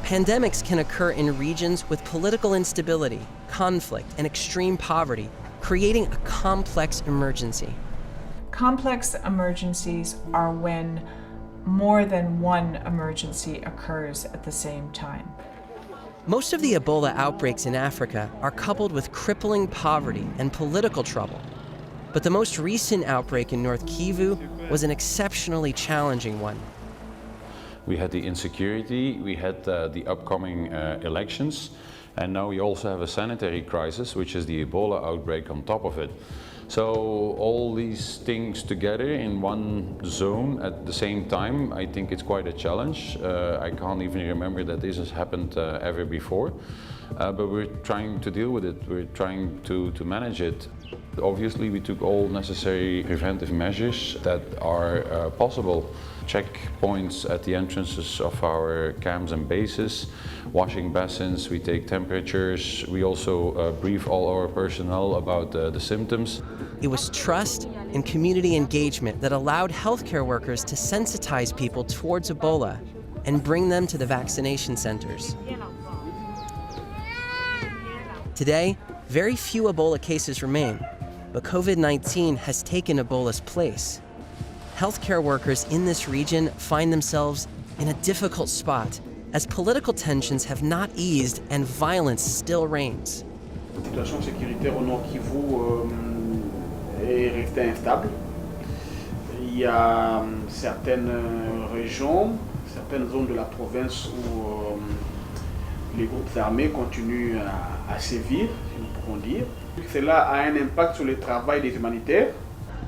Pandemics can occur in regions with political instability, conflict, and extreme poverty, creating a complex emergency. Complex emergencies are when more than one emergency occurs at the same time. Most of the Ebola outbreaks in Africa are coupled with crippling poverty and political trouble. But the most recent outbreak in North Kivu was an exceptionally challenging one. We had the insecurity, we had the upcoming elections, and now we also have a sanitary crisis, which is the Ebola outbreak on top of it. So all these things together in one zone at the same time, I think it's quite a challenge. I can't even remember that this has happened ever before, but we're trying to deal with it. We're trying to manage it. Obviously, we took all necessary preventive measures that are possible. Checkpoints at the entrances of our camps and bases, washing basins, we take temperatures, we also brief all our personnel about the symptoms. It was trust and community engagement that allowed healthcare workers to sensitize people towards Ebola and bring them to the vaccination centers. Today, very few Ebola cases remain, but COVID-19 has taken Ebola's place. Healthcare workers in this region find themselves in a difficult spot as political tensions have not eased and violence still reigns. La situation sécuritaire au Nord Kivu est restée instable. Il y a certaines régions, certaines zones de la province où les groupes armés continuent à sévir, si nous pouvons dire. Cela a un impact sur le travail des humanitaires.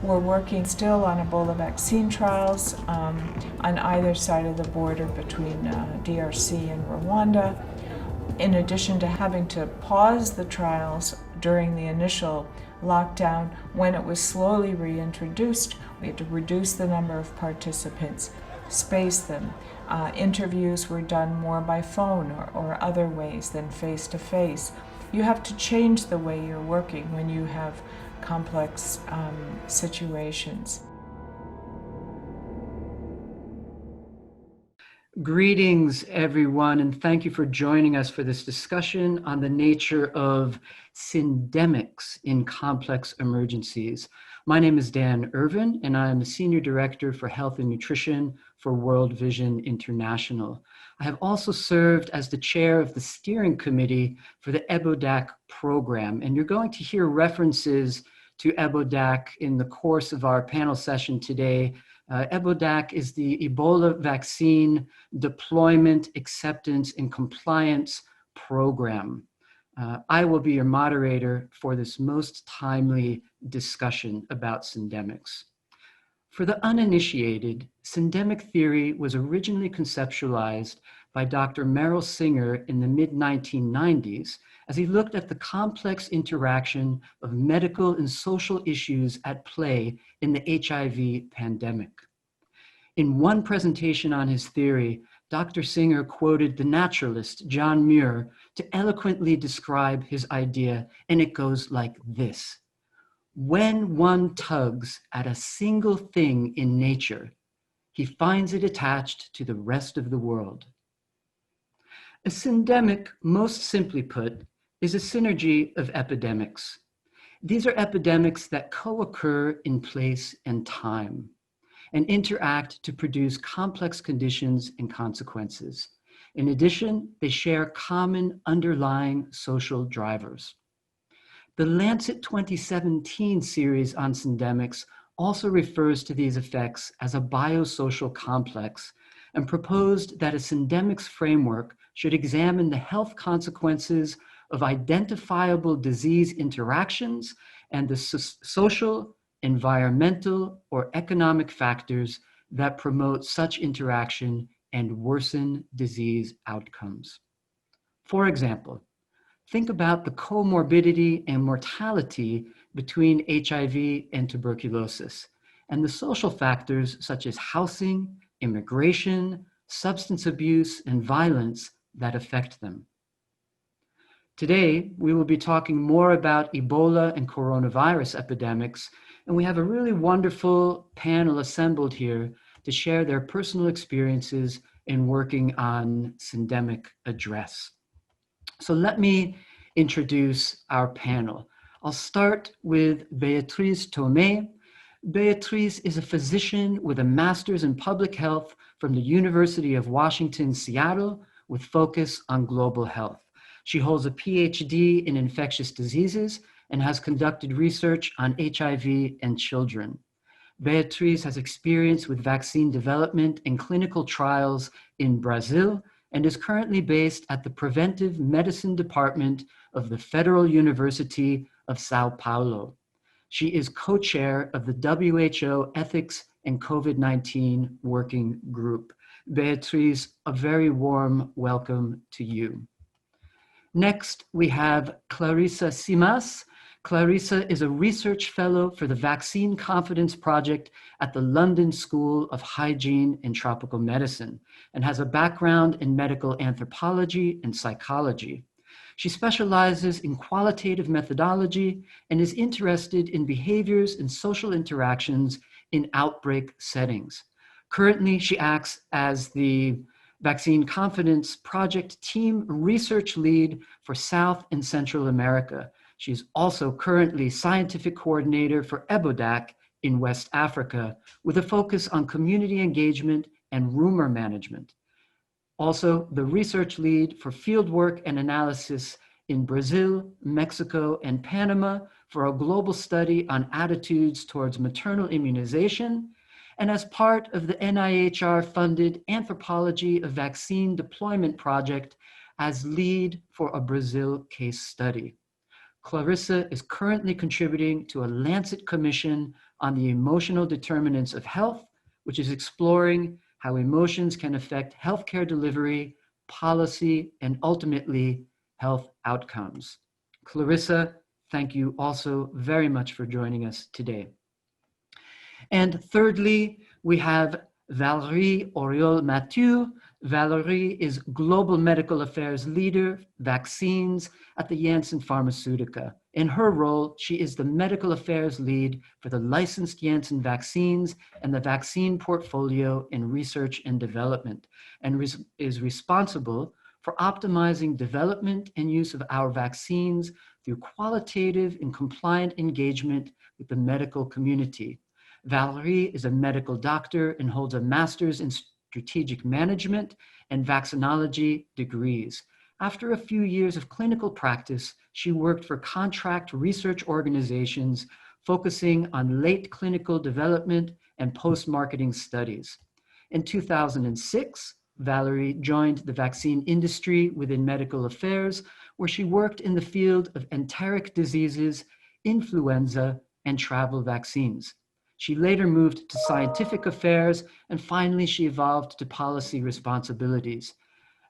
We're working still on Ebola vaccine trials on either side of the border between DRC and Rwanda. In addition to having to pause the trials during the initial lockdown, when it was slowly reintroduced, we had to reduce the number of participants, space them. Interviews were done more by phone or other ways than face-to-face. You have to change the way you're working when you have complex situations. Greetings, everyone, and thank you for joining us for this discussion on the nature of syndemics in complex emergencies. My name is Dan Irvin, and I am the Senior Director for Health and Nutrition for World Vision International. I have also served as the chair of the steering committee for the EBODAC program, and you're going to hear references to EBODAC in the course of our panel session today. EBODAC is the Ebola Vaccine Deployment, Acceptance, and Compliance Program. I will be your moderator for this most timely discussion about syndemics. For the uninitiated, syndemic theory was originally conceptualized by Dr. Merrill Singer in the mid-1990s as he looked at the complex interaction of medical and social issues at play in the HIV pandemic. In one presentation on his theory, Dr. Singer quoted the naturalist John Muir to eloquently describe his idea, and it goes like this. When one tugs at a single thing in nature, he finds it attached to the rest of the world. A syndemic, most simply put, is a synergy of epidemics. These are epidemics that co-occur in place and time and interact to produce complex conditions and consequences. In addition, they share common underlying social drivers. The Lancet 2017 series on syndemics also refers to these effects as a biosocial complex and proposed that a syndemics framework should examine the health consequences of identifiable disease interactions and the social, environmental, or economic factors that promote such interaction and worsen disease outcomes. For example, think about the comorbidity and mortality between HIV and tuberculosis, and the social factors such as housing, immigration, substance abuse, and violence that affect them. Today, we will be talking more about Ebola and coronavirus epidemics, and we have a really wonderful panel assembled here to share their personal experiences in working on syndemic address. So let me introduce our panel. I'll start with Beatriz Tomé. Beatriz is a physician with a master's in public health from the University of Washington, Seattle, with focus on global health. She holds a PhD in infectious diseases and has conducted research on HIV and children. Beatriz has experience with vaccine development and clinical trials in Brazil and is currently based at the Preventive Medicine Department of the Federal University of Sao Paulo. She is co-chair of the WHO Ethics and COVID-19 Working Group. Beatriz, a very warm welcome to you. Next, we have Clarissa Simas. Clarissa is a research fellow for the Vaccine Confidence Project at the London School of Hygiene and Tropical Medicine and has a background in medical anthropology and psychology. She specializes in qualitative methodology and is interested in behaviors and social interactions in outbreak settings. Currently, she acts as the Vaccine Confidence Project Team Research Lead for South and Central America. She is also currently Scientific Coordinator for EBODAC in West Africa, with a focus on community engagement and rumor management. Also, the Research Lead for Fieldwork and Analysis in Brazil, Mexico, and Panama for a global study on attitudes towards maternal immunization, and as part of the NIHR-funded Anthropology of Vaccine Deployment Project as lead for a Brazil case study. Clarissa is currently contributing to a Lancet commission on the emotional determinants of health, which is exploring how emotions can affect healthcare delivery, policy, and ultimately health outcomes. Clarissa, thank you also very much for joining us today. And thirdly, we have Valérie Auriol-Mathieu. Valérie is Global Medical Affairs Leader, Vaccines at the Janssen Pharmaceutica. In her role, she is the Medical Affairs Lead for the licensed Janssen vaccines and the vaccine portfolio in research and development, and is responsible for optimizing development and use of our vaccines through qualitative and compliant engagement with the medical community. Valérie is a medical doctor and holds a master's in strategic management and vaccinology degrees. After a few years of clinical practice, she worked for contract research organizations focusing on late clinical development and post-marketing studies. In 2006, Valérie joined the vaccine industry within medical affairs, where she worked in the field of enteric diseases, influenza, and travel vaccines. She later moved to scientific affairs, and finally she evolved to policy responsibilities.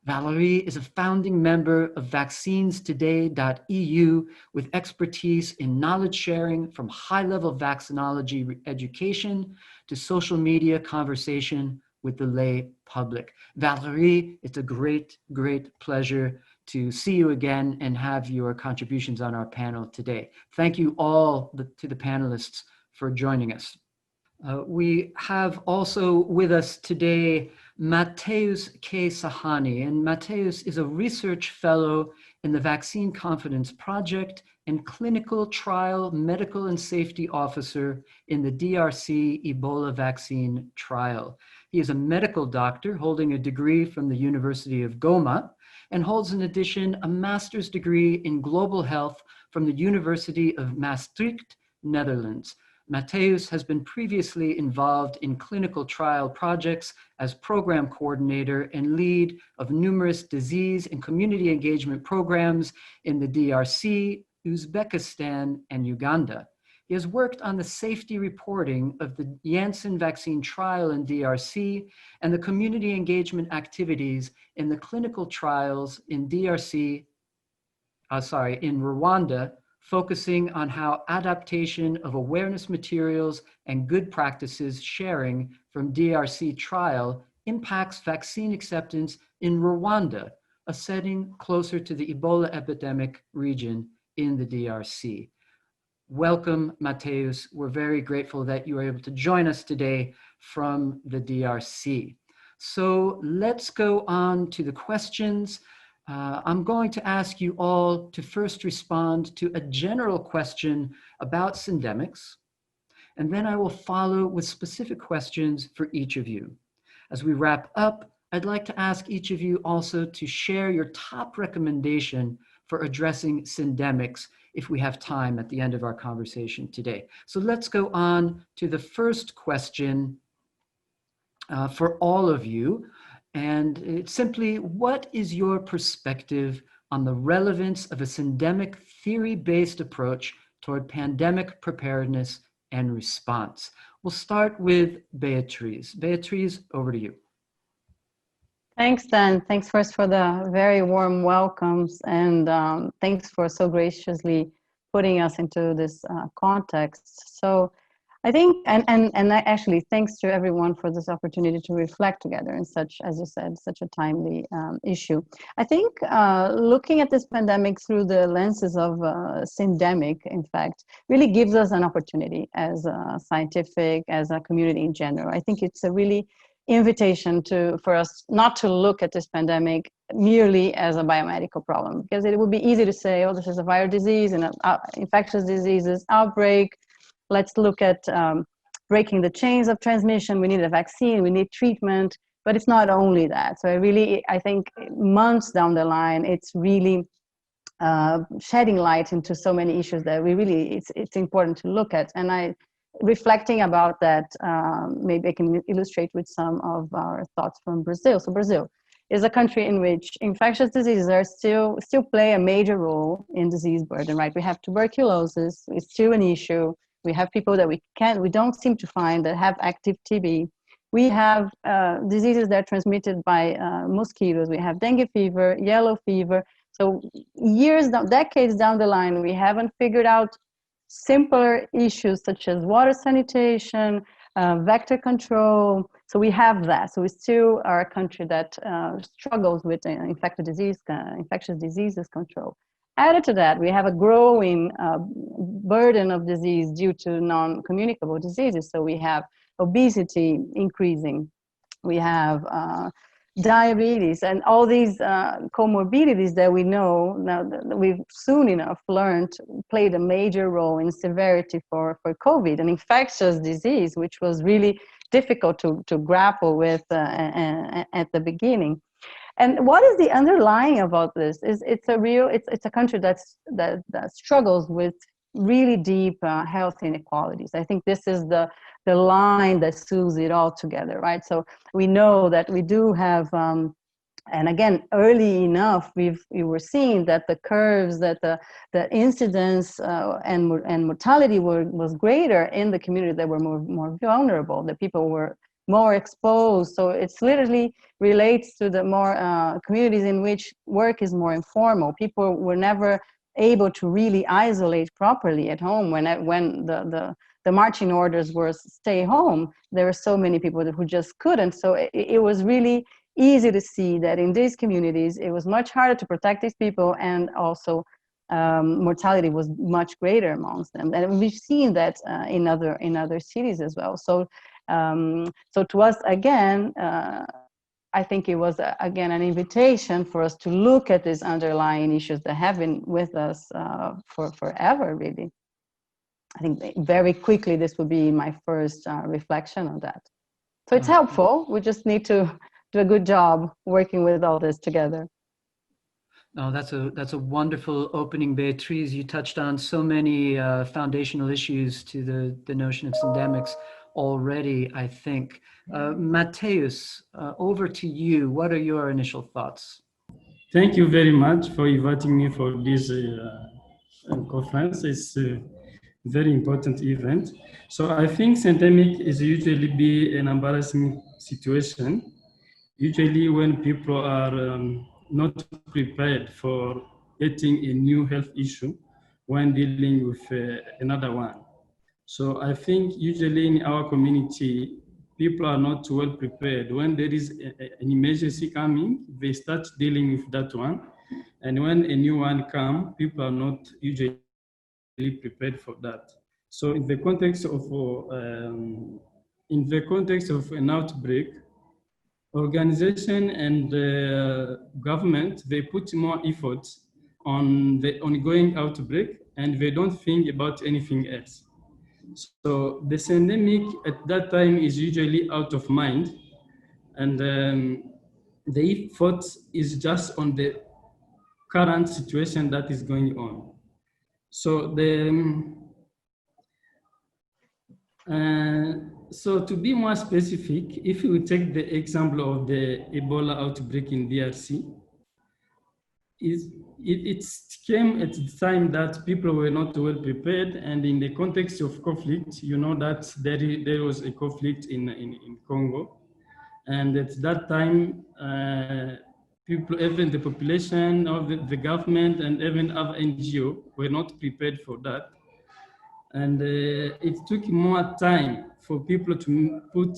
Valérie is a founding member of vaccinestoday.eu with expertise in knowledge sharing from high-level vaccinology education to social media conversation with the lay public. Valérie, it's a great, great pleasure to see you again and have your contributions on our panel today. Thank you all to the panelists for joining us. We have also with us today Mateusz K. Sahani, and Mateusz is a research fellow in the Vaccine Confidence Project and clinical trial medical and safety officer in the DRC Ebola vaccine trial. He is a medical doctor holding a degree from the University of Goma and holds in addition a master's degree in global health from the University of Maastricht, Netherlands. Mateusz has been previously involved in clinical trial projects as program coordinator and lead of numerous disease and community engagement programs in the DRC, Uzbekistan, and Uganda. He has worked on the safety reporting of the Janssen vaccine trial in DRC and the community engagement activities in the clinical trials in in Rwanda, focusing on how adaptation of awareness materials and good practices sharing from DRC trial impacts vaccine acceptance in Rwanda, a setting closer to the Ebola epidemic region in the DRC. Welcome, Mateusz. We're very grateful that you are able to join us today from the DRC. So let's go on to the questions. I'm going to ask you all to first respond to a general question about syndemics, and then I will follow with specific questions for each of you. As we wrap up, I'd like to ask each of you also to share your top recommendation for addressing syndemics if we have time at the end of our conversation today. So let's go on to the first question for all of you. And it's simply, what is your perspective on the relevance of a syndemic theory-based approach toward pandemic preparedness and response? We'll start with Beatriz. Beatriz, over to you. Thanks, Dan. Thanks first for the very warm welcomes, and thanks for so graciously putting us into this context. So I think, and actually thanks to everyone for this opportunity to reflect together in such, as you said, such a timely issue. I think looking at this pandemic through the lenses of syndemic, in fact, really gives us an opportunity as a scientific, as a community in general. I think it's a really invitation for us not to look at this pandemic merely as a biomedical problem, because it would be easy to say, oh, this is a viral disease and infectious diseases outbreak. Let's look at breaking the chains of transmission. We need a vaccine, we need treatment, but it's not only that. So I think months down the line, it's really shedding light into so many issues that it's important to look at. And reflecting about that, maybe I can illustrate with some of our thoughts from Brazil. So Brazil is a country in which infectious diseases are still play a major role in disease burden, right? We have tuberculosis, it's still an issue. We have people that we don't seem to find that have active TB. We have diseases that are transmitted by mosquitoes. We have dengue fever, yellow fever. So decades down the line, we haven't figured out simpler issues such as water sanitation, vector control. So we have that. So we still are a country that struggles with infectious diseases control. Added to that, we have a growing burden of disease due to non-communicable diseases. So we have obesity increasing. We have diabetes and all these comorbidities that we know now that we've soon enough learned played a major role in severity for COVID, an infectious disease, which was really difficult to grapple with at the beginning. And what is the underlying about this is it's a country that struggles with really deep health inequalities. I think this is the line that sews it all together, right? So we know that we do have, and again, early enough, we were seeing that the curves, that the incidence and mortality was greater in the community that were more vulnerable, that people were more exposed. So it's literally relates to the more communities in which work is more informal. People were never able to really isolate properly at home when the marching orders were stay home. There were so many people who just couldn't. So it was really easy to see that in these communities, it was much harder to protect these people, and also mortality was much greater amongst them. And we've seen that in other cities as well. So to us, again, I think it was, again, an invitation for us to look at these underlying issues that have been with us for forever, really. I think very quickly, this would be my first reflection on that. So it's helpful. We just need to do a good job working with all this together. No, that's a wonderful opening, Beatriz. You touched on so many foundational issues to the notion of syndemics already, I think. Mateus, over to you. What are your initial thoughts? Thank you very much for inviting me for this conference. It's a very important event. So I think syndemic is usually be an embarrassing situation. Usually when people are not prepared for getting a new health issue when dealing with another one. So I think usually in our community, people are not well prepared. When there is an emergency coming, they start dealing with that one. And when a new one comes, people are not usually prepared for that. So in the context of an outbreak organization and government, they put more effort on the ongoing outbreak and they don't think about anything else. So the syndemic at that time is usually out of mind, and the effort is just on the current situation that is going on. So so to be more specific, if we take the example of the Ebola outbreak in DRC, it came at the time that people were not well prepared, and in the context of conflict, you know that there was a conflict in Congo, and at that time, people, even the population of the government and even other NGO were not prepared for that. And it took more time for people to put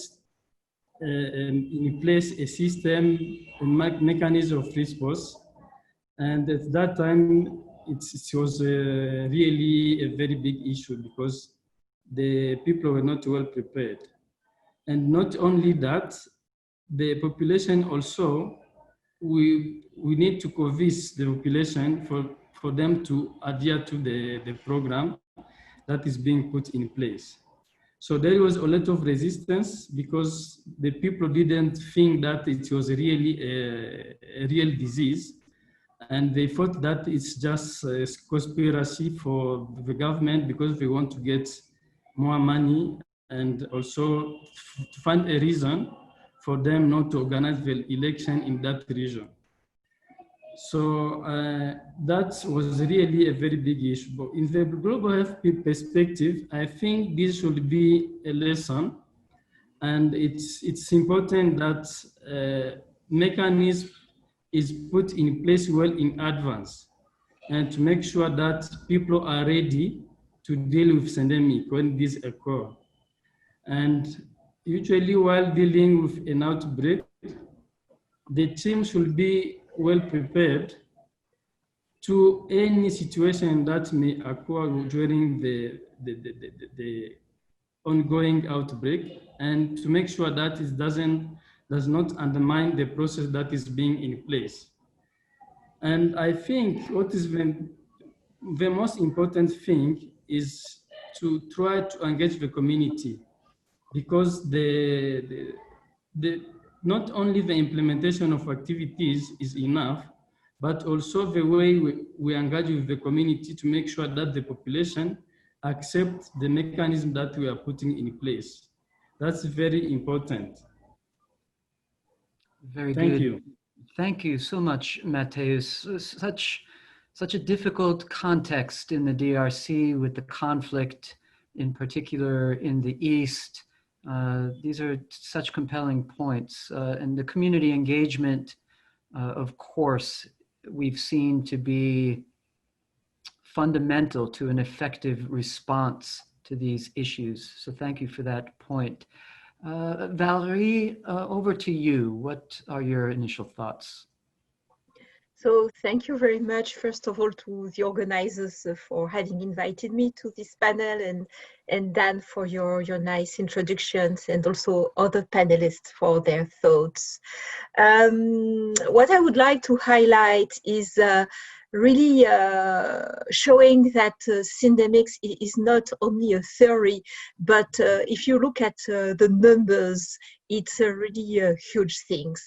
in place a system, a mechanism of response. And at that time, it was really a very big issue because the people were not well prepared. And not only that, the population also, we need to convince the population for them to adhere to the program that is being put in place. So there was a lot of resistance because the people didn't think that it was really a real disease. And they thought that it's just a conspiracy for the government because they want to get more money and also to find a reason for them not to organize the election in that region. So that was really a very big issue. But in the global health perspective, I think this should be a lesson. And it's important that mechanism is put in place well in advance and to make sure that people are ready to deal with syndemic when this occurs. And usually while dealing with an outbreak, the team should be well prepared to any situation that may occur during the ongoing outbreak, and to make sure that it does not undermine the process that is being in place. And I think what is the most important thing is to try to engage the community, because not only the implementation of activities is enough, but also the way we engage with the community to make sure that the population accept the mechanism that we are putting in place. That's very important. Very good. Thank you. Thank you so much, Mateus. Such a difficult context in the DRC with the conflict, in particular in the East. These are such compelling points. And the community engagement, of course, we've seen to be fundamental to an effective response to these issues. So thank you for that point. Valerie, over to you. What are your initial thoughts? So thank you very much, first of all, to the organizers for having invited me to this panel, and Dan for your nice introductions, and also other panelists for their thoughts. What I would like to highlight is really showing that syndemics is not only a theory, but if you look at the numbers, it's really huge things.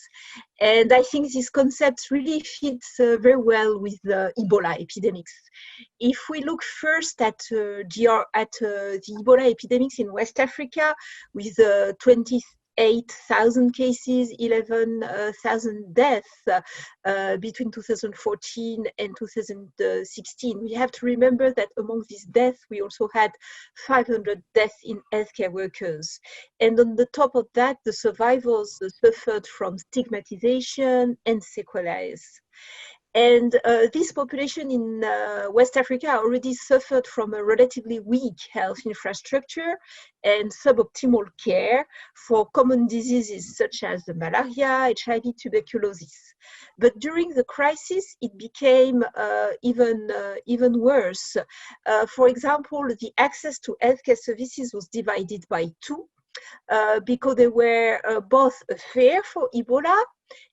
And I think this concept really fits very well with the Ebola epidemics. If we look first at the Ebola epidemics in West Africa, with 28,000 cases, 11,000 deaths between 2014 and 2016. We have to remember that among these deaths, we also had 500 deaths in healthcare workers. And on the top of that, the survivors suffered from stigmatization and sequelae. And this population in West Africa already suffered from a relatively weak health infrastructure and suboptimal care for common diseases such as malaria, HIV, tuberculosis. But during the crisis, it became even worse. For example, the access to healthcare services was divided by two. because there were both a fear for Ebola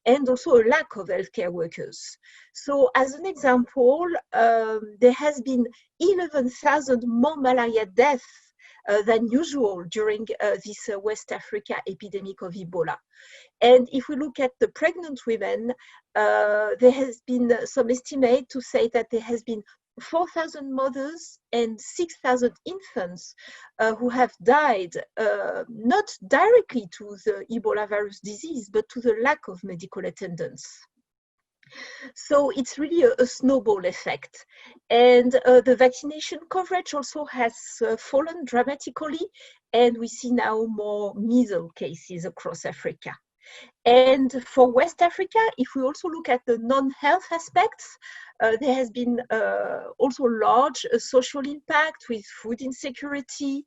and also a lack of healthcare workers. So as an example, there has been 11,000 more malaria deaths than usual during this West Africa epidemic of Ebola. And if we look at the pregnant women, there has been some estimate to say that there has been 4,000 mothers and 6,000 infants who have died, not directly to the Ebola virus disease, but to the lack of medical attendance. So it's really a snowball effect. And the vaccination coverage also has fallen dramatically, and we see now more measles cases across Africa. And for West Africa, if we also look at the non-health aspects, there has been also large social impact with food insecurity,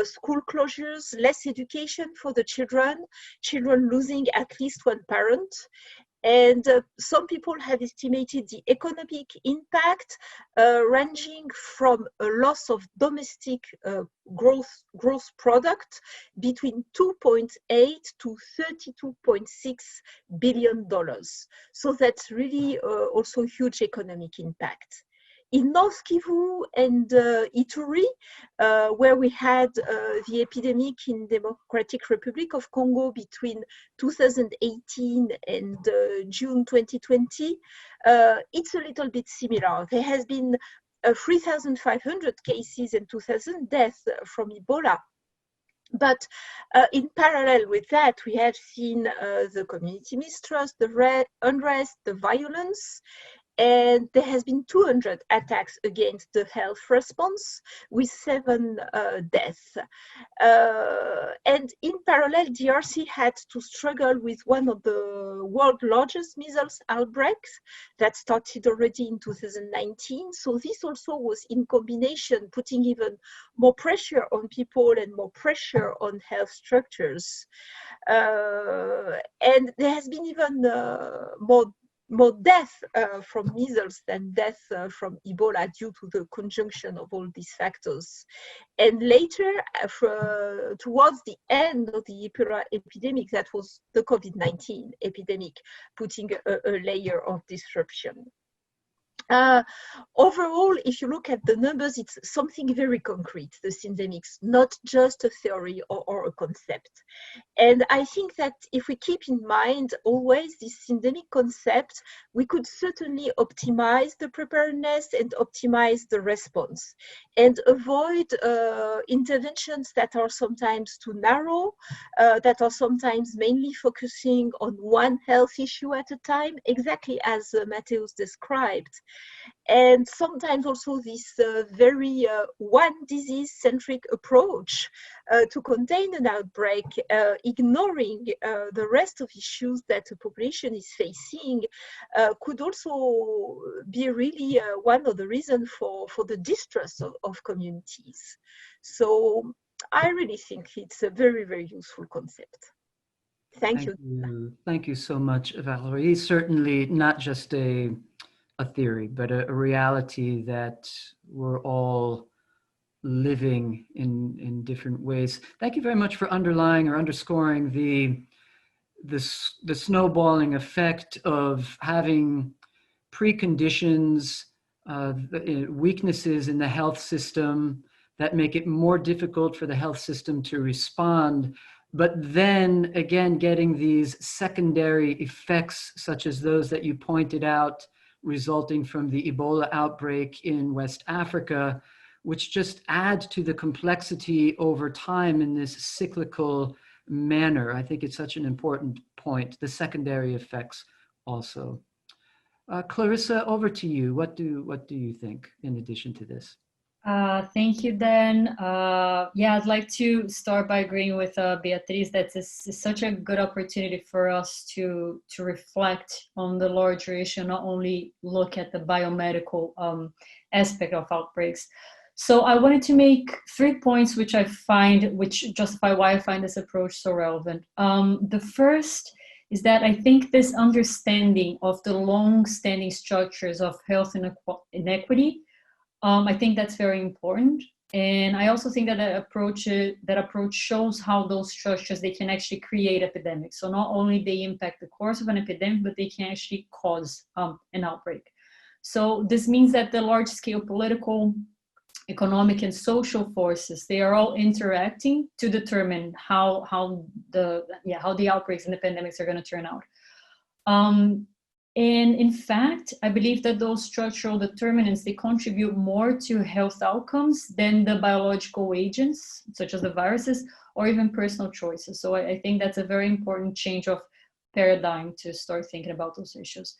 school closures, less education for the children losing at least one parent. And some people have estimated the economic impact ranging from a loss of domestic gross product between $2.8 to $32.6 billion. So that's really also huge economic impact. In North Kivu and Ituri, where we had the epidemic in Democratic Republic of Congo between 2018 and June 2020, it's a little bit similar. There has been 3,500 cases and 2,000 deaths from Ebola. But in parallel with that, we have seen the community mistrust, the unrest, the violence, and there has been 200 attacks against the health response with 7 deaths. And in parallel, DRC had to struggle with one of the world's largest measles outbreaks that started already in 2019. So this also was in combination, putting even more pressure on people and more pressure on health structures. And there has been even more death from measles than death from Ebola due to the conjunction of all these factors. And later, towards the end of the Ebola epidemic, that was the COVID-19 epidemic, putting a layer of disruption. Overall, if you look at the numbers, it's something very concrete, the syndemics, not just a theory or a concept. And I think that if we keep in mind always this syndemic concept, we could certainly optimize the preparedness and optimize the response and avoid interventions that are sometimes too narrow, that are sometimes mainly focusing on one health issue at a time, exactly as Mateusz described. And sometimes also this very one disease-centric approach to contain an outbreak, ignoring the rest of issues that the population is facing, could also be really one of the reasons for the distrust of communities. So I really think it's a very, very useful concept. Thank you. Thank you so much, Valerie. Certainly not just a theory, but a reality that we're all living in different ways. Thank you very much for underlying or underscoring the snowballing effect of having preconditions, weaknesses in the health system that make it more difficult for the health system to respond. But then again, getting these secondary effects, such as those that you pointed out, resulting from the Ebola outbreak in West Africa, which just add to the complexity over time in this cyclical manner. I think it's such an important point, the secondary effects also. Clarissa, over to you. What do you think in addition to this? Thank you, Dan. Yeah, I'd like to start by agreeing with Beatriz that this is such a good opportunity for us to reflect on the larger issue, not only look at the biomedical aspect of outbreaks. So I wanted to make 3 points which justify why I find this approach so relevant. The first is that I think this understanding of the long-standing structures of health inequity, I think that's very important. And I also think that that approach shows how those structures, they can actually create epidemics. So not only they impact the course of an epidemic, but they can actually cause an outbreak. So this means that the large-scale political, economic, and social forces, they are all interacting to determine how the outbreaks and the pandemics are going to turn out. And in fact, I believe that those structural determinants, they contribute more to health outcomes than the biological agents, such as the viruses, or even personal choices. So I think that's a very important change of paradigm to start thinking about those issues.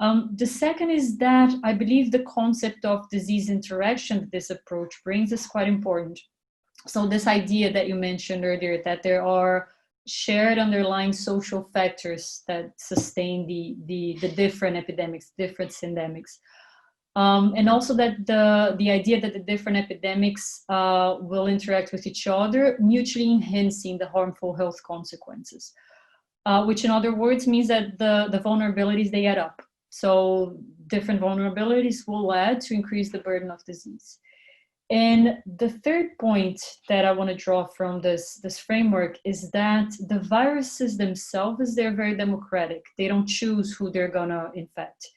The second is that I believe the concept of disease interaction that this approach brings is quite important. So this idea that you mentioned earlier, that there are shared underlying social factors that sustain the different epidemics, different syndemics. And also that the idea that the different epidemics will interact with each other, mutually enhancing the harmful health consequences, which in other words means that the vulnerabilities, they add up. So different vulnerabilities will add to increase the burden of disease. And the third point that I want to draw from this framework is that the viruses themselves, they're very democratic. They don't choose who they're gonna infect.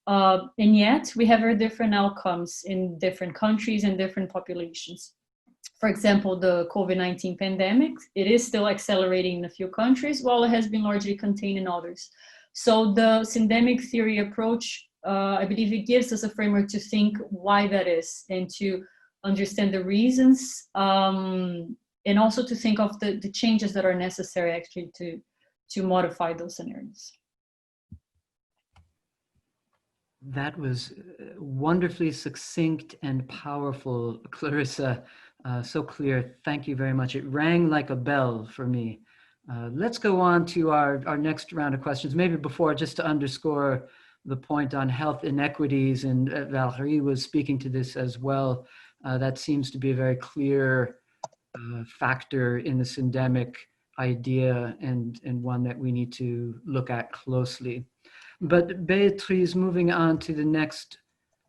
And yet we have very different outcomes in different countries and different populations. For example, the COVID-19 pandemic, it is still accelerating in a few countries, while it has been largely contained in others. So the syndemic theory approach, I believe it gives us a framework to think why that is, and to understand the reasons, and also to think of the changes that are necessary actually to modify those scenarios. That was wonderfully succinct and powerful, Clarissa. So clear. Thank you very much. It rang like a bell for me. Let's go on to our next round of questions. Maybe before, just to underscore the point on health inequities, and Valerie was speaking to this as well. That seems to be a very clear factor in the syndemic idea, and one that we need to look at closely. But Beatriz, moving on to the next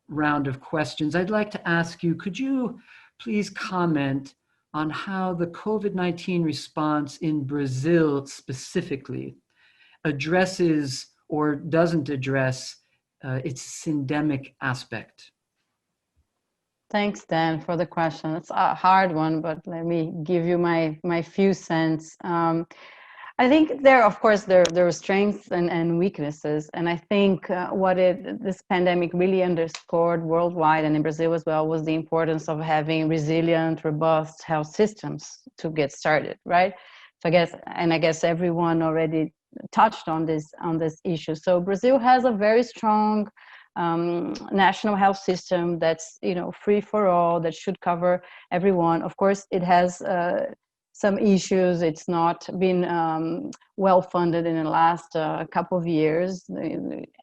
round of questions, I'd like to ask you, could you please comment on how the COVID-19 response in Brazil specifically addresses or doesn't address its syndemic aspect? Thanks, Dan, for the question. It's a hard one, but let me give you my few cents. I think of course, there are strengths and weaknesses. And I think this pandemic really underscored worldwide and in Brazil as well was the importance of having resilient, robust health systems to get started, right? So I guess everyone already touched on this issue. So Brazil has a very strong national health system that's free for all, that should cover everyone. Of course, it has some issues. It's not been well funded in the last couple of years.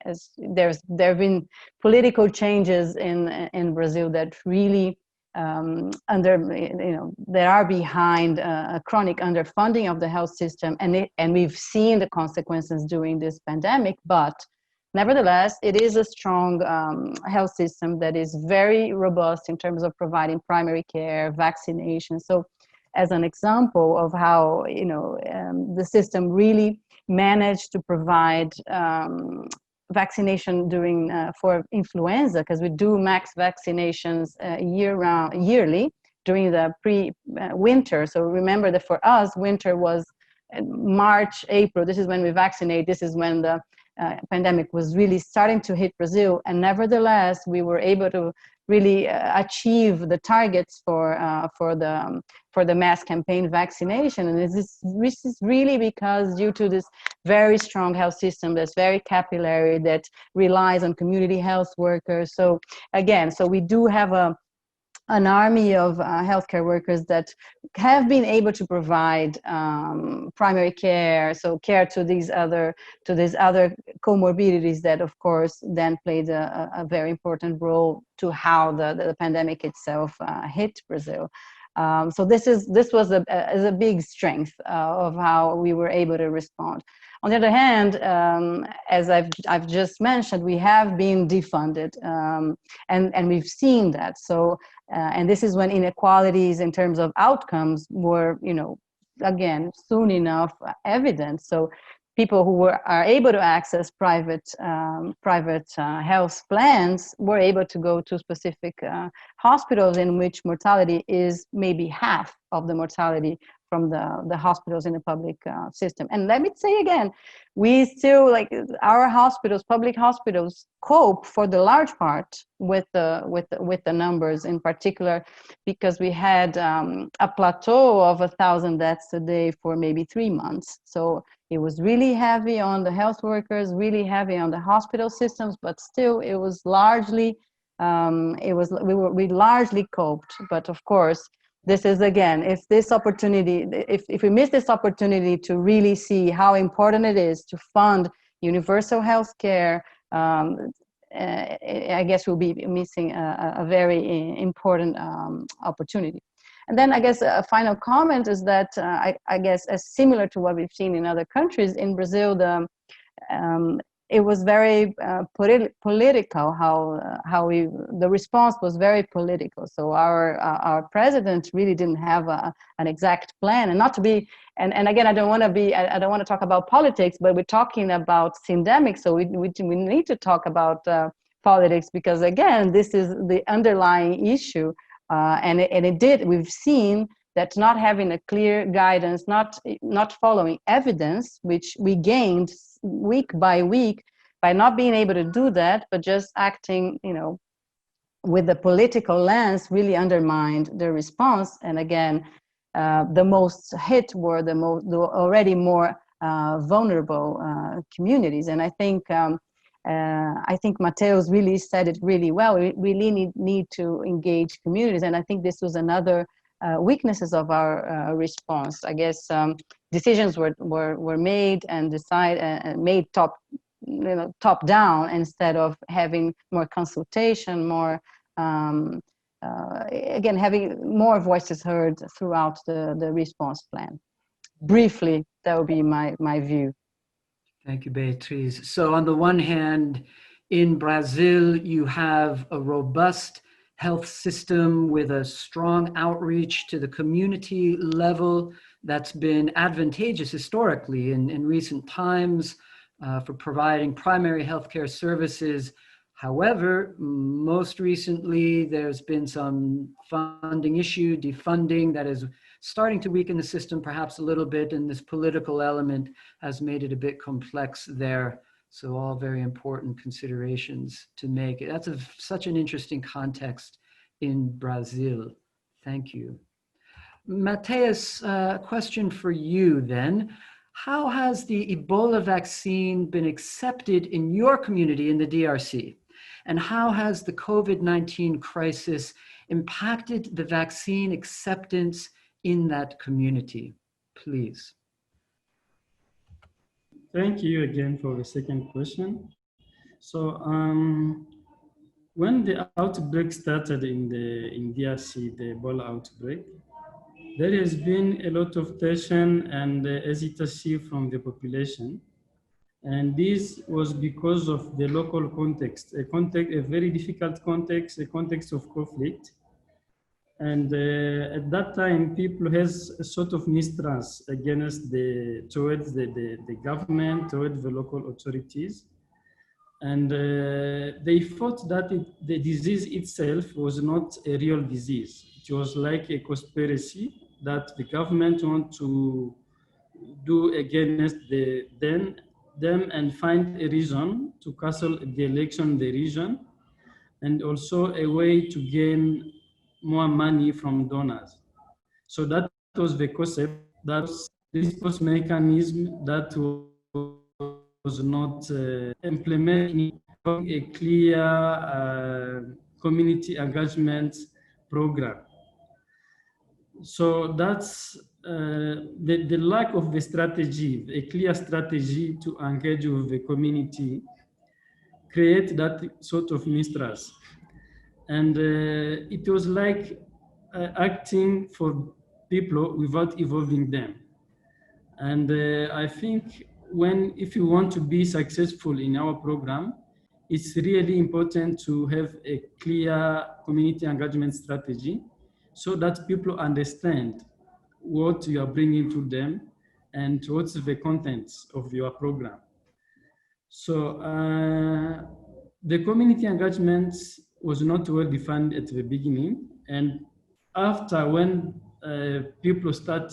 As there have been political changes in Brazil that really that are behind a chronic underfunding of the health system, and we've seen the consequences during this pandemic. But nevertheless, it is a strong health system that is very robust in terms of providing primary care, vaccination. So, as an example of how the system really managed to provide vaccination for influenza, because we do max vaccinations yearly during the winter. So remember that for us, winter was March, April. This is when we vaccinate. This is when the pandemic was really starting to hit Brazil, and nevertheless, we were able to really achieve the targets for the mass campaign vaccination. And this is really because due to this very strong health system that's very capillary, that relies on community health workers. So again, we do have an army of healthcare workers that have been able to provide primary care, so care to these other comorbidities that, of course, then played a very important role to how the pandemic itself hit Brazil. So this was a big strength of how we were able to respond. On the other hand, as I've just mentioned, we have been defunded, and we've seen that. So, and this is when inequalities in terms of outcomes were, again, soon enough evident. So people who are able to access private health plans were able to go to specific hospitals in which mortality is maybe half of the mortality from the hospitals in the public system. And let me say again, we still, like, our hospitals, public hospitals, cope for the large part with the numbers, in particular because we had a plateau of 1,000 deaths a day for maybe 3 months. So it was really heavy on the health workers, really heavy on the hospital systems, but still it was largely, we largely coped. But of course, this is, again, if we miss this opportunity to really see how important it is to fund universal health care, I guess we'll be missing a very important opportunity. And then I guess a final comment is that I guess, as similar to what we've seen in other countries, in Brazil, it was very political. The response was very political. So our president really didn't have an exact plan, and not to be. And again, I don't want to talk about politics, but we're talking about syndemics, so we need to talk about politics, because again, this is the underlying issue, we've seen that not having a clear guidance, not following evidence, which we gained week by week by not being able to do that, but just acting, with the political lens, really undermined the response. And again, the most hit were the already more vulnerable communities. And I think Mateus really said it really well. We really need to engage communities, and I think this was another weaknesses of our response. I guess decisions were made and made top down, instead of having more consultation, more again, having more voices heard throughout the response plan. Briefly, that would be my view. Thank you, Beatriz. So on the one hand, in Brazil, you have a robust health system with a strong outreach to the community level that's been advantageous historically in recent times for providing primary healthcare services. However, most recently, there's been some funding issue, defunding, that is starting to weaken the system perhaps a little bit, and this political element has made it a bit complex there. So all very important considerations to make. That's such an interesting context in Brazil. Thank you. Mateus, question for you then. How has the Ebola vaccine been accepted in your community in the DRC? And how has the COVID-19 crisis impacted the vaccine acceptance in that community? Please. Thank you again for the second question. So when the outbreak started in DRC, the Ebola outbreak, there has been a lot of tension and hesitancy from the population. And this was because of the local context, a very difficult context, a context of conflict. And at that time, people has a sort of mistrust towards the government, towards the local authorities. And they thought that the disease itself was not a real disease. It was like a conspiracy that the government want to do against them and find a reason to cancel the election in the region, and also a way to gain more money from donors. So that was the concept, that this was mechanism that was not implementing a clear community engagement program. So that's the lack of the strategy, a clear strategy to engage with the community, create that sort of mistrust. And it was like acting for people without involving them. And I think if you want to be successful in our program, it's really important to have a clear community engagement strategy so that people understand what you are bringing to them and what's the contents of your program. So the community engagement was not well defined at the beginning, and after when people start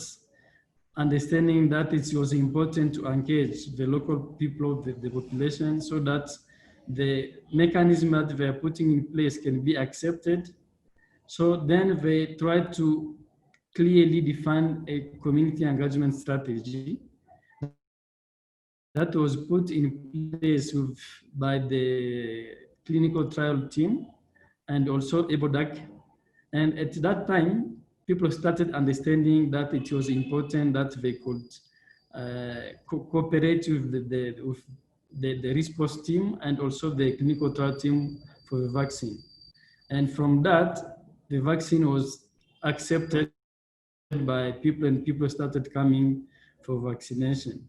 understanding that it was important to engage the local people, the population, so that the mechanism that they are putting in place can be accepted. So then they try to clearly define a community engagement strategy that was put in place by the clinical trial team and also EBODAC. And at that time, people started understanding that it was important that they could cooperate with the response team and also the clinical trial team for the vaccine. And from that, the vaccine was accepted by people and people started coming for vaccination.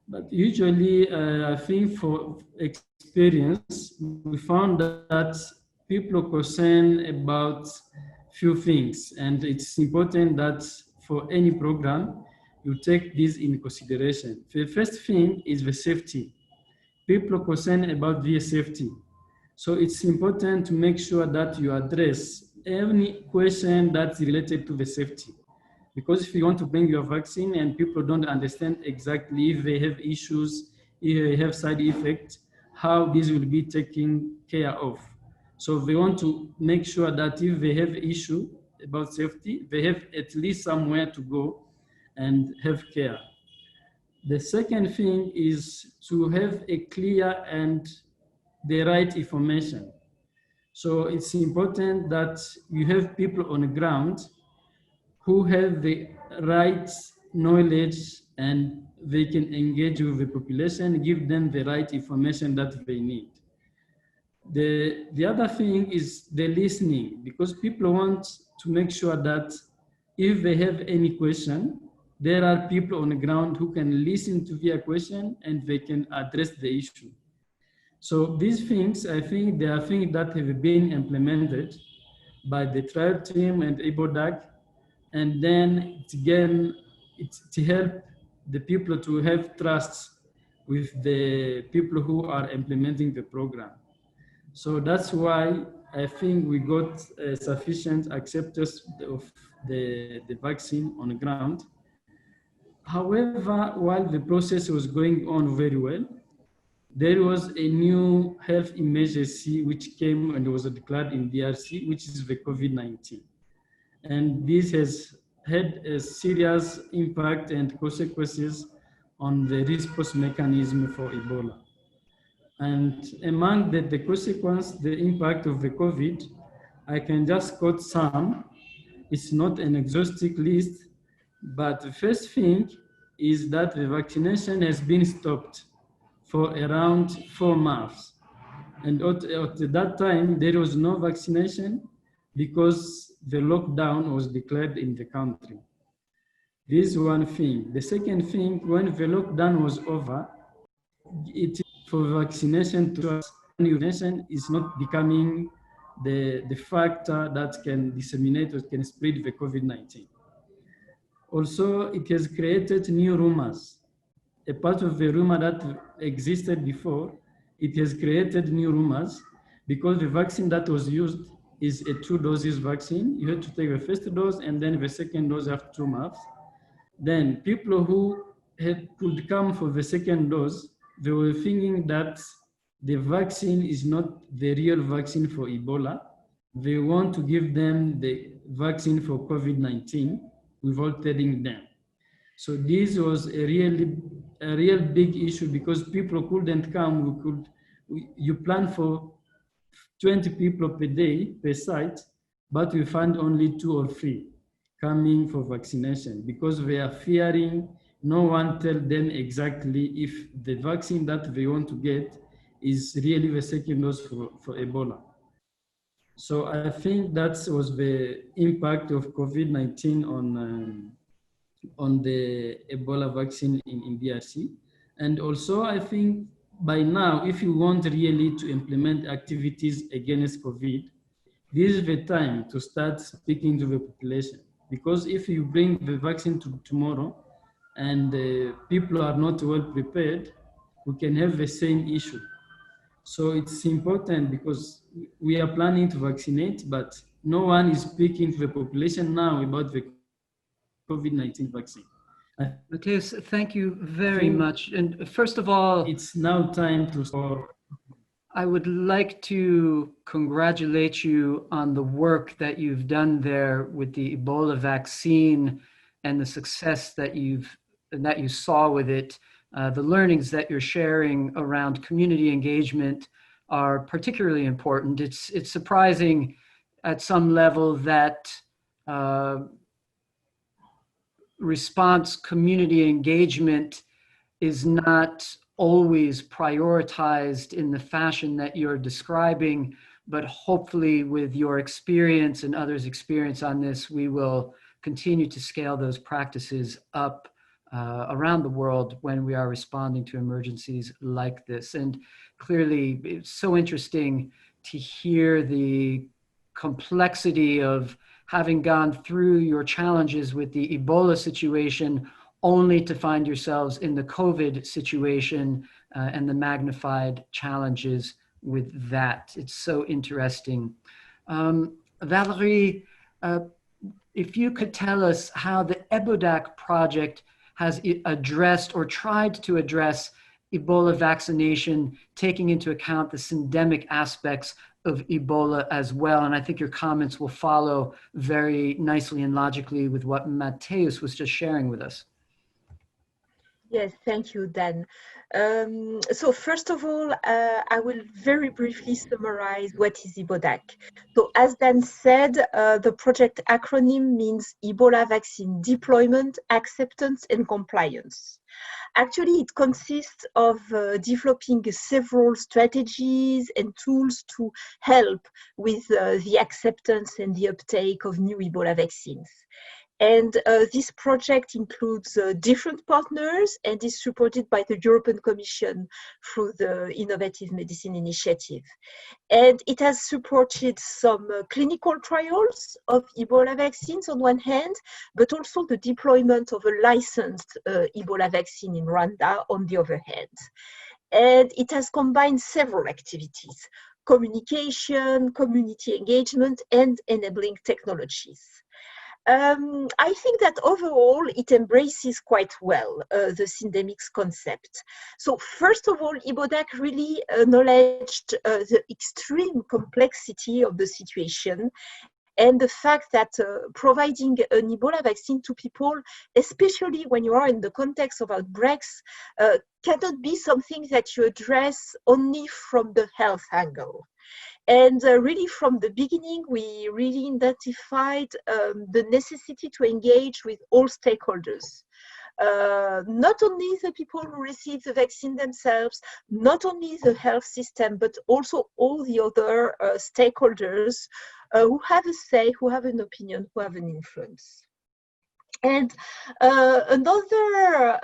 But usually, I think for experience, we found that people are concerned about few things, and it's important that for any program, you take this in consideration. The first thing is the safety. People are concerned about their safety. So it's important to make sure that you address any question that's related to the safety. Because if you want to bring your vaccine and people don't understand exactly if they have issues, if they have side effects, how this will be taken care of. So they want to make sure that if they have issue about safety, they have at least somewhere to go and have care. The second thing is to have a clear and the right information. So it's important that you have people on the ground who have the right knowledge and they can engage with the population, give them the right information that they need. The other thing is the listening, because people want to make sure that if they have any question, there are people on the ground who can listen to their question and they can address the issue. So these things, I think they are things that have been implemented by the trial team and EBODAC, and then to help the people to have trust with the people who are implementing the program. So that's why I think we got sufficient acceptance of the vaccine on the ground. However, while the process was going on very well, there was a new health emergency which came and was declared in DRC, which is the COVID-19. And this has had a serious impact and consequences on the response mechanism for Ebola. And among the consequence, the impact of the COVID, I can just quote some. It's not an exhaustive list, but the first thing is that the vaccination has been stopped for around 4 months. And at that time, there was no vaccination because the lockdown was declared in the country. This is one thing. The second thing, when the lockdown was over, it for vaccination is not becoming the factor that can disseminate or can spread the COVID-19. Also, it has created new rumors. A part of the rumor that existed before, it has created new rumors because the vaccine that was used is a 2 doses vaccine. You have to take the first dose and then the second dose after 2 months. Then people who could come for the second dose, they were thinking that the vaccine is not the real vaccine for Ebola. They want to give them the vaccine for COVID-19 without telling them. So this was a real big issue because people couldn't come. You plan for 20 people per day per site, but we found only 2 or 3 coming for vaccination because they are fearing no one tell them exactly if the vaccine that they want to get is really the second dose for Ebola. So I think that was the impact of COVID-19 on the Ebola vaccine in DRC. And also, I think by now, if you want really to implement activities against COVID, this is the time to start speaking to the population. Because if you bring the vaccine to tomorrow and people are not well prepared, we can have the same issue. So it's important because we are planning to vaccinate, but no one is speaking to the population now about the COVID-19 vaccine. Matthias, thank you very much. And first of all, it's now time to I would like to congratulate you on the work that you've done there with the Ebola vaccine and the success that you saw with it. The learnings that you're sharing around community engagement are particularly important. It's surprising at some level that response community engagement is not always prioritized in the fashion that you're describing, but hopefully with your experience and others' experience on this, we will continue to scale those practices up around the world when we are responding to emergencies like this. And clearly, it's so interesting to hear the complexity of having gone through your challenges with the Ebola situation only to find yourselves in the COVID situation and the magnified challenges with that. It's so interesting. Valerie, if you could tell us how the EBODAC project has addressed or tried to address Ebola vaccination, taking into account the syndemic aspects of Ebola as well. And I think your comments will follow very nicely and logically with what Matthias was just sharing with us. Yes, thank you, Dan. So first of all, I will very briefly summarize what is EBODAC. So as Dan said, the project acronym means Ebola Vaccine Deployment, Acceptance and Compliance. Actually, it consists of developing several strategies and tools to help with the acceptance and the uptake of new Ebola vaccines. And this project includes different partners and is supported by the European Commission through the Innovative Medicine Initiative. And it has supported some clinical trials of Ebola vaccines on one hand, but also the deployment of a licensed Ebola vaccine in Rwanda on the other hand. And it has combined several activities: communication, community engagement, and enabling technologies. I think that overall it embraces quite well the Syndemics concept. So first of all, EBODAC really acknowledged the extreme complexity of the situation and the fact that providing an Ebola vaccine to people, especially when you are in the context of outbreaks, cannot be something that you address only from the health angle. And really from the beginning, we really identified the necessity to engage with all stakeholders. Not only the people who receive the vaccine themselves, not only the health system, but also all the other stakeholders who have a say, who have an opinion, who have an influence. And another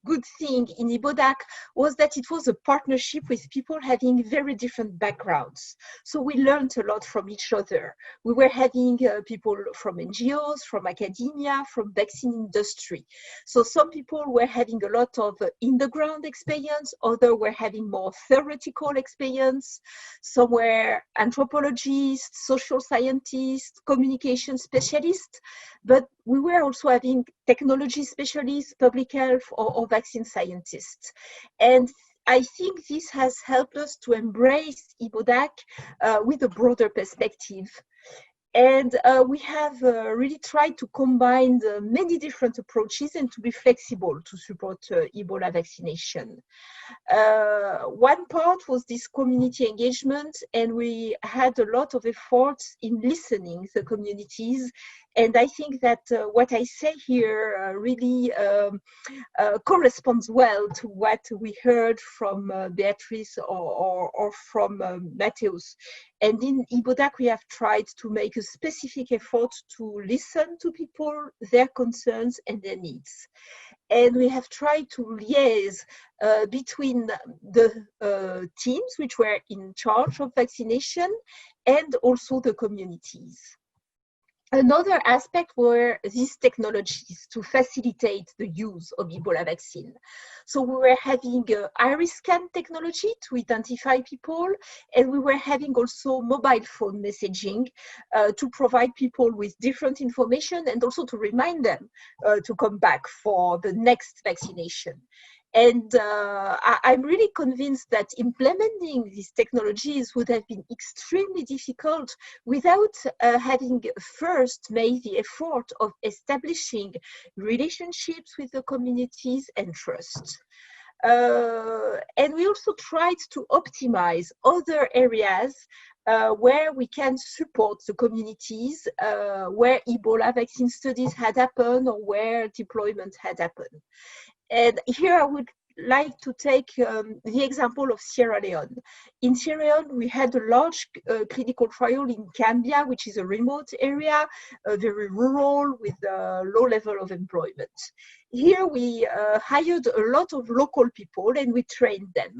good thing in EBODAC was that it was a partnership with people having very different backgrounds. So we learned a lot from each other. We were having people from NGOs, from academia, from vaccine industry. So some people were having a lot of in-the-ground experience, others were having more theoretical experience. Some were anthropologists, social scientists, communication specialists, but we were also having technology specialists, public health, or vaccine scientists. And I think this has helped us to embrace EBODAC with a broader perspective. And we have really tried to combine the many different approaches and to be flexible to support Ebola vaccination. One part was this community engagement, and we had a lot of efforts in listening to the communities. And I think that what I say here really corresponds well to what we heard from Beatrice or from Matthias. And in EBODAC, we have tried to make a specific effort to listen to people, their concerns and their needs. And we have tried to liaise between the teams which were in charge of vaccination and also the communities. Another aspect were these technologies to facilitate the use of Ebola vaccine. So we were having iris scan technology to identify people, and we were having also mobile phone messaging to provide people with different information and also to remind them to come back for the next vaccination. And I'm really convinced that implementing these technologies would have been extremely difficult without having first made the effort of establishing relationships with the communities and trust. And we also tried to optimize other areas where we can support the communities where Ebola vaccine studies had happened or where deployment had happened. And here I would like to take the example of Sierra Leone. In Sierra Leone, we had a large clinical trial in Gambia, which is a remote area, very rural with a low level of employment. Here we hired a lot of local people and we trained them.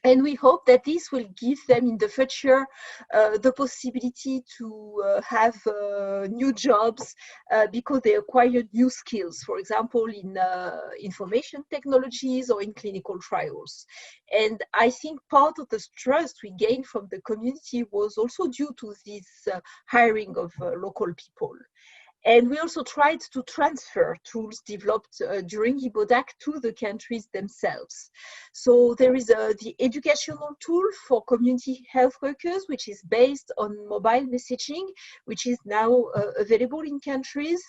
And we hope that this will give them in the future the possibility to have new jobs because they acquired new skills, for example, in information technologies or in clinical trials. And I think part of the trust we gained from the community was also due to this hiring of local people. And we also tried to transfer tools developed during EBODAC to the countries themselves. So there is the educational tool for community health workers, which is based on mobile messaging, which is now available in countries.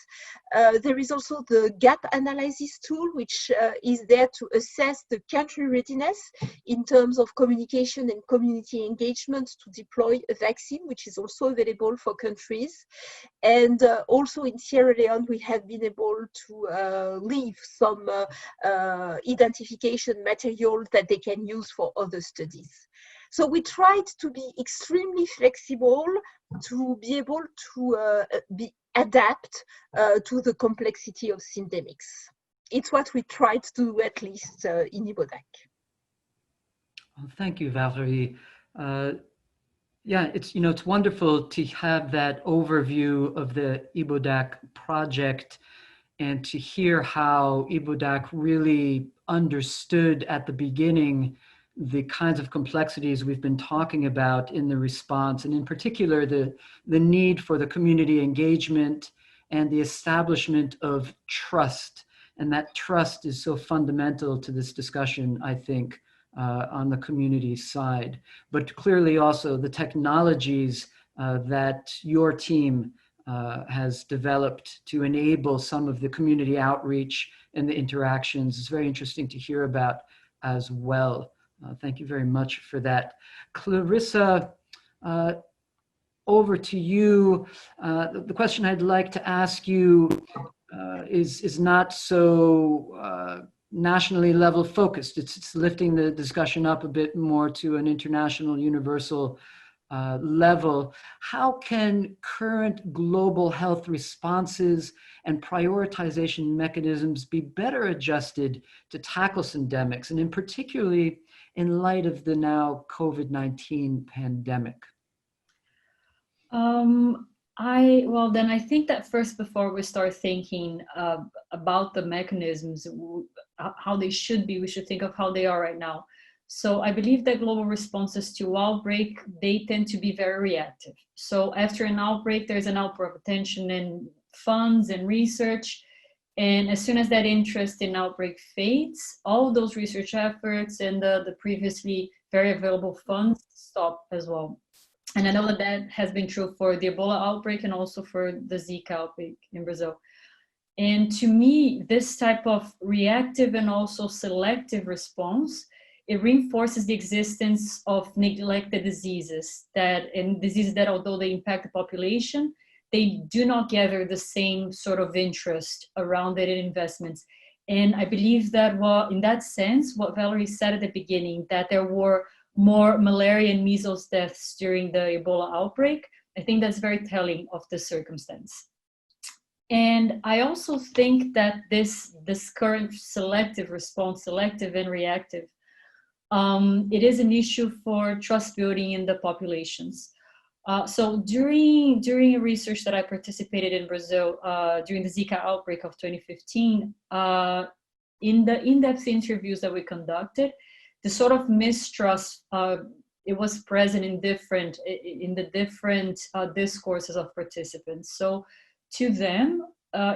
There is also the gap analysis tool, which is there to assess the country readiness in terms of communication and community engagement to deploy a vaccine, which is also available for countries. And also in Sierra Leone, we have been able to leave some identification material that they can use for other studies. So we tried to be extremely flexible to be able to adapt to the complexity of syndemics. It's what we tried to do, at least in EBODAC. Well, thank you, Valerie. Yeah, it's wonderful to have that overview of the EBODAC project and to hear how EBODAC really understood at the beginning the kinds of complexities we've been talking about in the response, and in particular the need for the community engagement and the establishment of trust. And that trust is so fundamental to this discussion, I think, on the community side, but clearly also the technologies that your team has developed to enable some of the community outreach and the interactions is very interesting to hear about as well. Thank you very much for that. Clarissa, over to you. The question I'd like to ask you is not so nationally level focused. It's lifting the discussion up a bit more to an international universal level. How can current global health responses and prioritization mechanisms be better adjusted to tackle syndemics, and in particularly in light of the now COVID-19 pandemic? I think that first, before we start thinking about the mechanisms, how they should be, we should think of how they are right now. So I believe that global responses to outbreak, they tend to be very reactive. So after an outbreak, there's an outpour of attention and funds and research. And as soon as that interest in outbreak fades, all of those research efforts and the previously very available funds stop as well. And I know that that has been true for the Ebola outbreak and also for the Zika outbreak in Brazil. And to me, this type of reactive and also selective response, it reinforces the existence of neglected diseases that although they impact the population, they do not gather the same sort of interest around it in investments. And I believe that in that sense, what Valerie said at the beginning, that there were more malaria and measles deaths during the Ebola outbreak, I think that's very telling of the circumstance. And I also think that this current selective response, selective and reactive, it is an issue for trust building in the populations. So during a research that I participated in Brazil during the Zika outbreak of 2015, in the in-depth interviews that we conducted, the sort of mistrust, it was present in the different discourses of participants. So to them,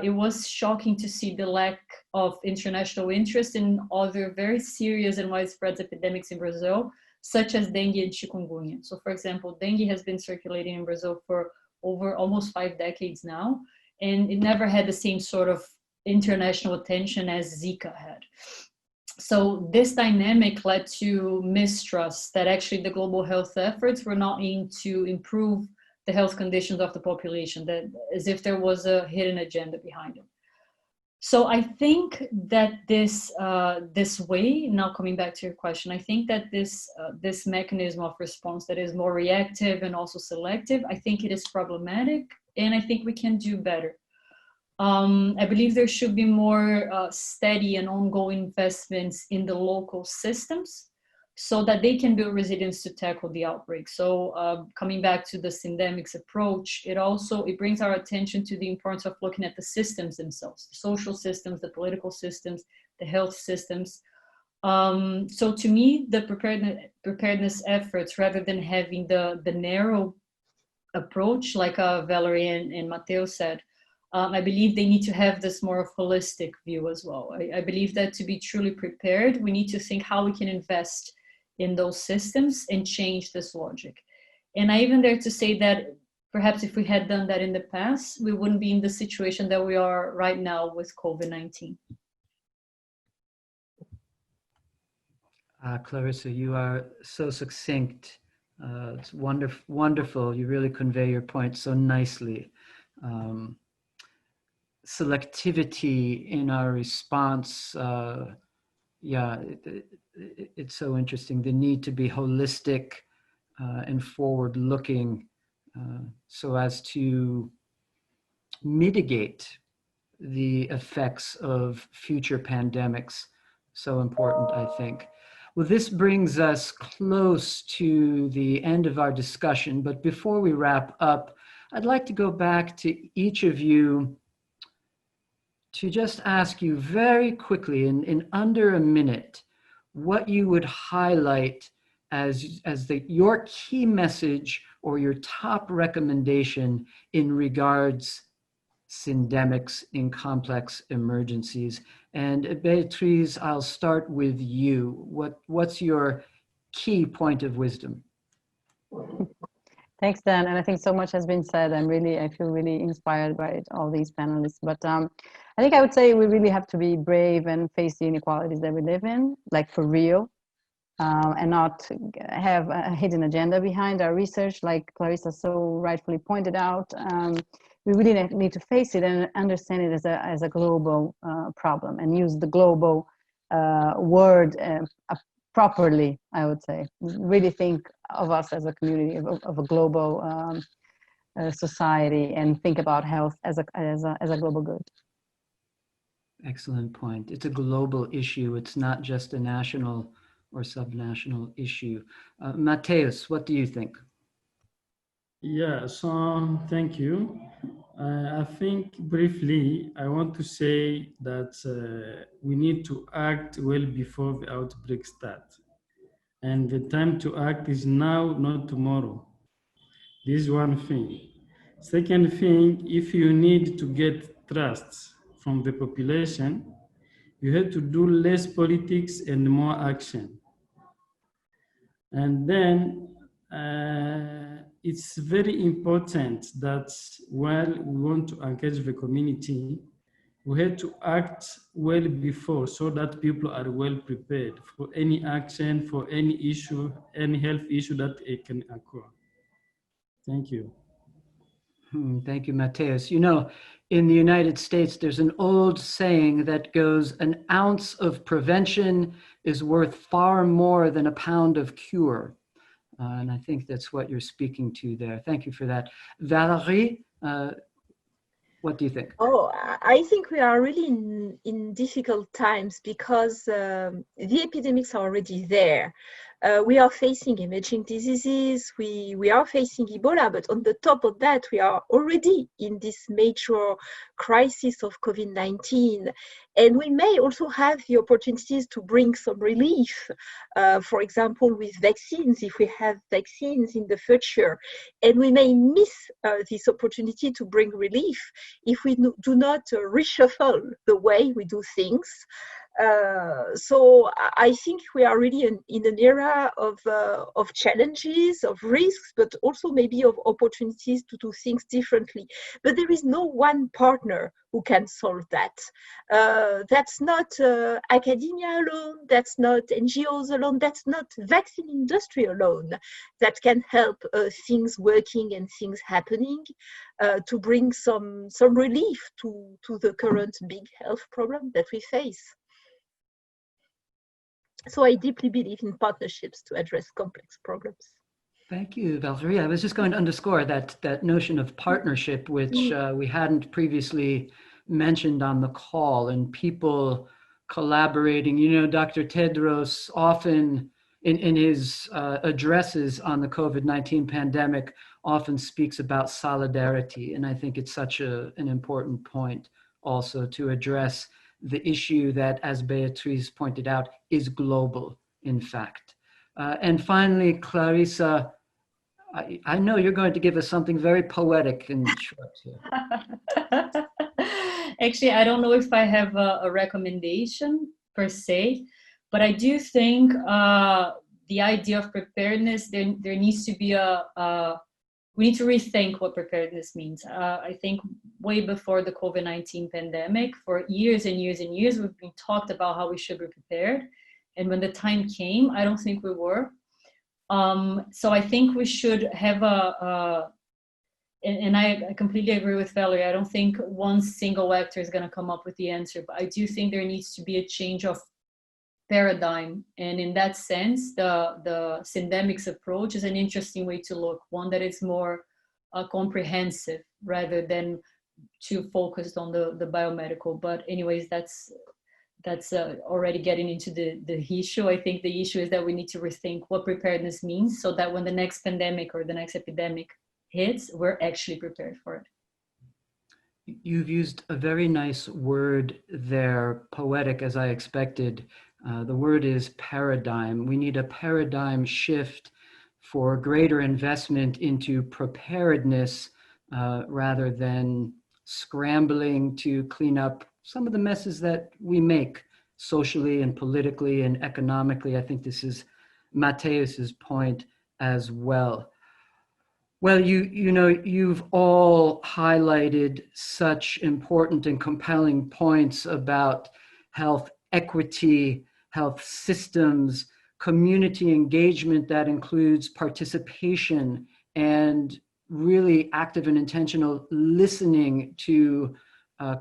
it was shocking to see the lack of international interest in other very serious and widespread epidemics in Brazil, such as dengue and chikungunya. So for example, dengue has been circulating in Brazil for over almost 5 decades now, and it never had the same sort of international attention as Zika had. So this dynamic led to mistrust that actually the global health efforts were not aimed to improve the health conditions of the population, that as if there was a hidden agenda behind it. So I think that this way, now coming back to your question, I think that this mechanism of response that is more reactive and also selective, I think it is problematic, and I think we can do better. I believe there should be more steady and ongoing investments in the local systems so that they can build resilience to tackle the outbreak. So coming back to the Syndemics approach, it brings our attention to the importance of looking at the systems themselves, the social systems, the political systems, the health systems. So to me, the preparedness efforts, rather than having the narrow approach, like Valerie and Matteo said, I believe they need to have this more of holistic view as well. I believe that to be truly prepared, we need to think how we can invest in those systems and change this logic. And I even dare to say that perhaps if we had done that in the past, we wouldn't be in the situation that we are right now with COVID-19. Clarissa, you are so succinct. It's wonderful. You really convey your point so nicely. Selectivity in our response, it's so interesting. The need to be holistic and forward-looking so as to mitigate the effects of future pandemics. So important, I think. Well, this brings us close to the end of our discussion, but before we wrap up, I'd like to go back to each of you to just ask you very quickly, in under a minute, what you would highlight as your key message or your top recommendation in regards syndemics in complex emergencies. And Beatriz, I'll start with you. What's your key point of wisdom? Thanks, Dan. And I think so much has been said. I feel really inspired by all these panelists. But I think I would say we really have to be brave and face the inequalities that we live in, like for real, and not have a hidden agenda behind our research, like Clarissa so rightfully pointed out. We really need to face it and understand it as a global problem, and use the global word properly, I would say. Really think of us as a community, of a global society, and think about health as a global good. Excellent point. It's a global issue. It's not just a national or subnational issue. Mateus, what do you think? Yeah, so thank you. I think briefly, I want to say that we need to act well before the outbreak starts. And the time to act is now, not tomorrow. This is one thing. Second thing, if you need to get trust from the population, you have to do less politics and more action. And then it's very important that while we want to engage the community, we have to act well before so that people are well prepared for any action, for any issue, any health issue that it can occur. Thank you. Thank you, Mateus. You know, in the United States, there's an old saying that goes, an ounce of prevention is worth far more than a pound of cure. And I think that's what you're speaking to there. Thank you for that. Valerie? What do you think? Oh, I think we are really in difficult times because the epidemics are already there. We are facing emerging diseases, we are facing Ebola, but on the top of that, we are already in this major crisis of COVID-19. And we may also have the opportunities to bring some relief, for example, with vaccines, if we have vaccines in the future. And we may miss this opportunity to bring relief if we do not reshuffle the way we do things. So I think we are really in an era of challenges, of risks, but also maybe of opportunities to do things differently. But there is no one partner who can solve that. That's not academia alone, that's not NGOs alone, that's not vaccine industry alone that can help things working and things happening to bring some relief to the current big health problem that we face. So I deeply believe in partnerships to address complex problems. Thank you, Valerie. I was just going to underscore that notion of partnership, which we hadn't previously mentioned on the call, and people collaborating. You know, Dr. Tedros often in his addresses on the COVID-19 pandemic often speaks about solidarity. And I think it's such an important point also to address the issue that, as Beatriz pointed out, is global, in fact. And finally, Clarissa, I know you're going to give us something very poetic and short here. Actually, I don't know if I have a recommendation per se, but I do think the idea of preparedness, there needs to be we need to rethink what preparedness means. I think way before the COVID-19 pandemic, for years and years and years, we've been talked about how we should be prepared. And when the time came, I don't think we were. So I think we should have and I completely agree with Valerie. I don't think one single actor is going to come up with the answer, but I do think there needs to be a change of paradigm. And in that sense, the Syndemics approach is an interesting way to look, one that is more comprehensive rather than too focused on the biomedical. But anyways, that's already getting into the issue. I think the issue is that we need to rethink what preparedness means so that when the next pandemic or the next epidemic hits, we're actually prepared for it. You've used a very nice word there, poetic as I expected. The word is paradigm. We need a paradigm shift for greater investment into preparedness rather than scrambling to clean up some of the messes that we make socially and politically and economically. I think this is Mateus's point as well. Well, you know, you've all highlighted such important and compelling points about health equity, health systems, community engagement that includes participation and really active and intentional listening to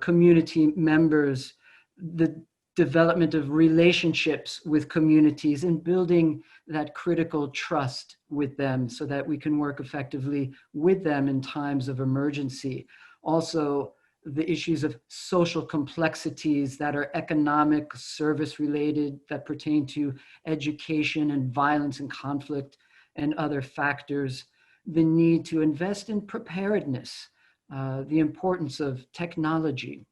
community members, the development of relationships with communities and building that critical trust with them so that we can work effectively with them in times of emergency. Also, the issues of social complexities that are economic, service related, that pertain to education and violence and conflict and other factors, the need to invest in preparedness, the importance of technology,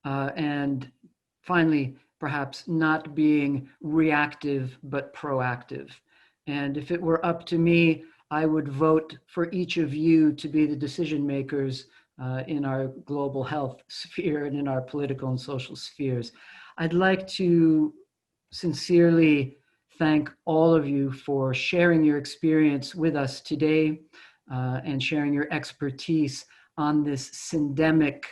and finally, perhaps not being reactive but proactive. And if it were up to me, I would vote for each of you to be the decision makers in our global health sphere and in our political and social spheres. I'd like to sincerely thank all of you for sharing your experience with us today and sharing your expertise on this syndemic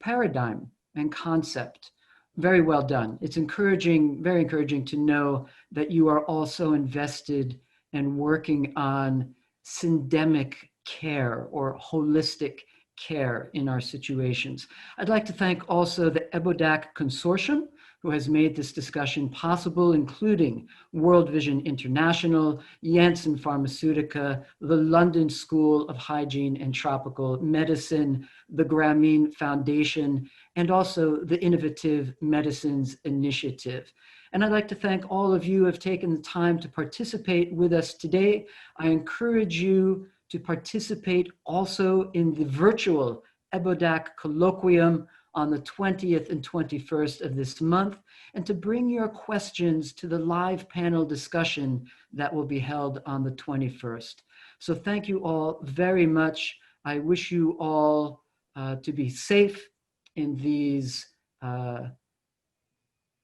paradigm and concept. Very well done. It's encouraging, very encouraging to know that you are also invested in working on syndemic care or holistic care in our situations. I'd like to thank also the EBODAC Consortium, who has made this discussion possible, including World Vision International, Janssen Pharmaceutica, the London School of Hygiene and Tropical Medicine, the Grameen Foundation, and also the Innovative Medicines Initiative. And I'd like to thank all of you who have taken the time to participate with us today. I encourage you to participate also in the virtual EBODAC Colloquium on the 20th and 21st of this month, and to bring your questions to the live panel discussion that will be held on the 21st. So thank you all very much. I wish you all to be safe in these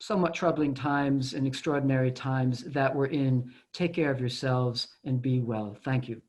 somewhat troubling times and extraordinary times that we're in. Take care of yourselves and be well. Thank you.